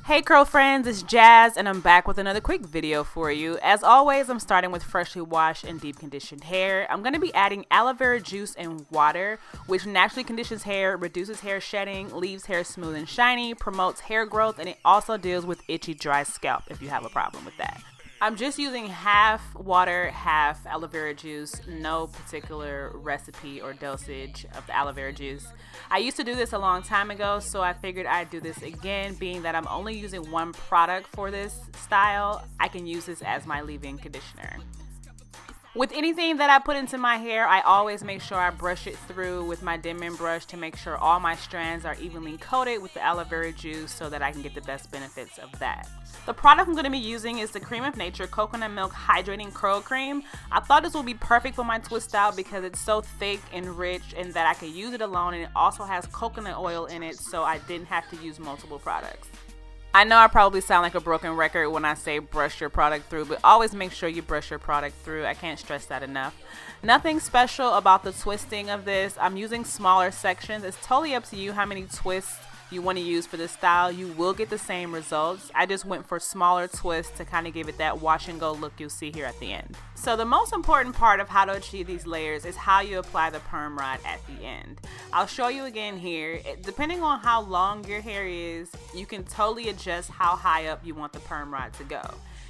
Hey curl friends, it's Jazz and I'm back with another quick video for you. As always, I'm starting with freshly washed and deep conditioned hair. I'm going to be adding aloe vera juice and water, which naturally conditions hair, reduces hair shedding, leaves hair smooth and shiny, promotes hair growth, and it also deals with itchy, dry scalp if you have a problem with that. I'm just using half water, half aloe vera juice, no particular recipe or dosage of the aloe vera juice. I used to do this a long time ago, so I figured I'd do this again, being that I'm only using one product for this style. I can use this as my leave-in conditioner. With anything that I put into my hair, I always make sure I brush it through with my Denman brush to make sure all my strands are evenly coated with the aloe vera juice so that I can get the best benefits of that. The product I'm going to be using is the Creme of Nature Coconut Milk Hydrating Curl Cream. I thought this would be perfect for my twist out because it's so thick and rich and that I could use it alone, and it also has coconut oil in it, so I didn't have to use multiple products. I know I probably sound like a broken record when I say brush your product through, but always make sure you brush your product through. I can't stress that enough. Nothing special about the twisting of this. I'm using smaller sections. It's totally up to you how many twists you want to use for this style. You will get the same results. I just went for smaller twists to kind of give it that wash and go look you'll see here at the end. So the most important part of how to achieve these layers is how you apply the perm rod at the end. I'll show you again here. Depending on how long your hair is, you can totally adjust how high up you want the perm rod to go.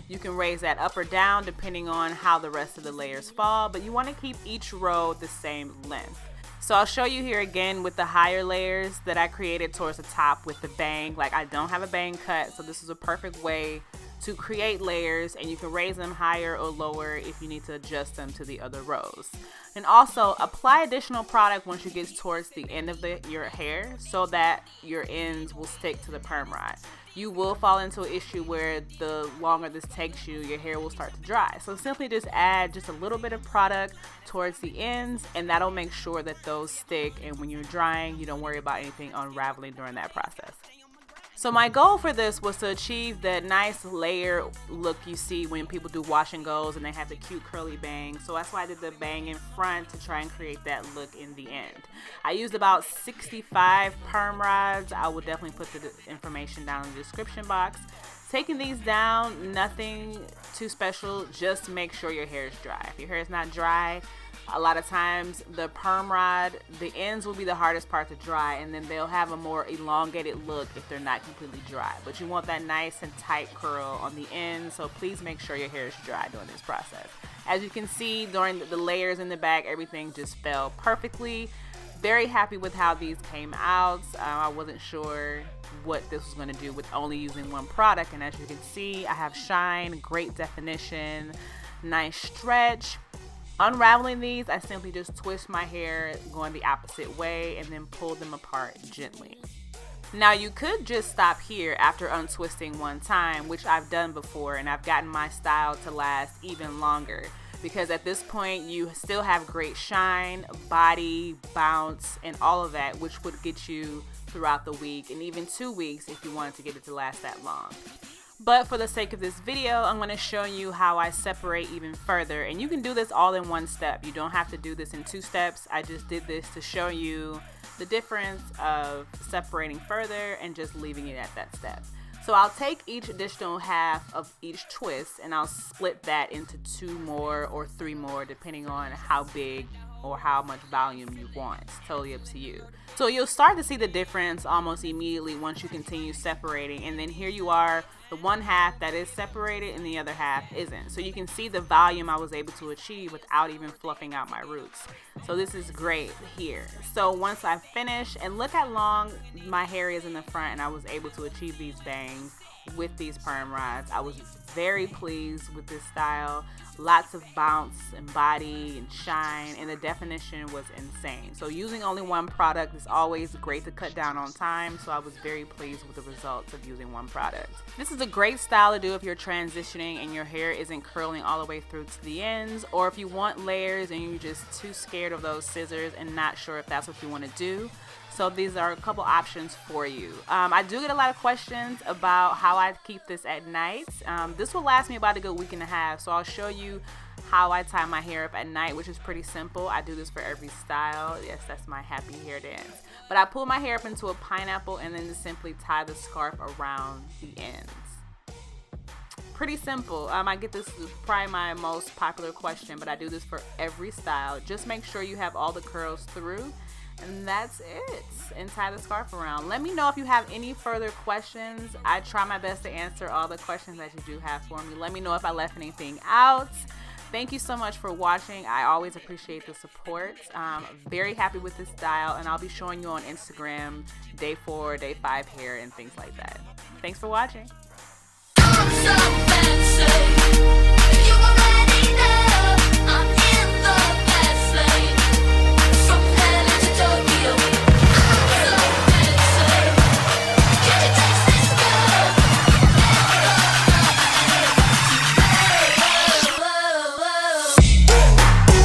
You can raise that up or down depending on how the rest of the layers fall, but you want to keep each row the same length. So I'll show you here again with the higher layers that I created towards the top with the bang. Like, I don't have a bang cut, so this is a perfect way to create layers, and you can raise them higher or lower if you need to adjust them to the other rows. And also apply additional product once you get towards the end of your hair so that your ends will stick to the perm rod. You will fall into an issue where the longer this takes you, your hair will start to dry. So simply just add just a little bit of product towards the ends, and that'll make sure that those stick, and when you're drying, you don't worry about anything unraveling during that process. So my goal for this was to achieve that nice layer look you see when people do wash and goes and they have the cute curly bang. So that's why I did the bang in front to try and create that look in the end. I used about 65 perm rods. I will definitely put the information down in the description box. Taking these down, nothing too special, just make sure your hair is dry. If your hair is not dry, a lot of times the perm rod, the ends will be the hardest part to dry, and then they'll have a more elongated look if they're not completely dry. But you want that nice and tight curl on the end, so please make sure your hair is dry during this process. As you can see, during the layers in the back, everything just fell perfectly. Very happy with how these came out. I wasn't sure what this was going to do with only using one product, and as you can see, I have shine, great definition, nice stretch. Unraveling these, I simply just twist my hair going the opposite way and then pull them apart gently. Now you could just stop here after untwisting one time, which I've done before, and I've gotten my style to last even longer because at this point you still have great shine, body, bounce, and all of that, which would get you throughout the week and even 2 weeks if you wanted to get it to last that long. But for the sake of this video, I'm going to show you how I separate even further, and you can do this all in one step. You don't have to do this in 2 steps. I just did this to show you the difference of separating further and just leaving it at that step. So I'll take each additional half of each twist and I'll split that into 2 more or 3 more depending on how big or how much volume you want. It's totally up to you. So you'll start to see the difference almost immediately once you continue separating, and then here you are, the one half that is separated and the other half isn't. So you can see the volume I was able to achieve without even fluffing out my roots. So this is great here. So once I finish, and look how long my hair is in the front, and I was able to achieve these bangs with these perm rods. I was very pleased with this style. Lots of bounce and body and shine, and the definition was insane. So using only one product is always great to cut down on time, so I was very pleased with the results of using one product. This is a great style to do if you're transitioning and your hair isn't curling all the way through to the ends, or if you want layers and you're just too scared of those scissors and not sure if that's what you want to do. So these are a couple options for you. I do get a lot of questions about how I keep this at night. This will last me about a good week and a half, so I'll show you how I tie my hair up at night, which is pretty simple. I do this for every style. Yes, that's my happy hair dance. But I pull my hair up into a pineapple and then just simply tie the scarf around the ends. Pretty simple. I get this is probably my most popular question, but I do this for every style. Just make sure you have all the curls through, and that's it. And tie the scarf around. Let me know if you have any further questions. I try my best to answer all the questions that you do have for me. Let me know if I left anything out. Thank you so much for watching. I always appreciate the support. Very happy with this style, and I'll be showing you on Instagram day 4, day 5 hair and things like that. Thanks for watching. So fancy.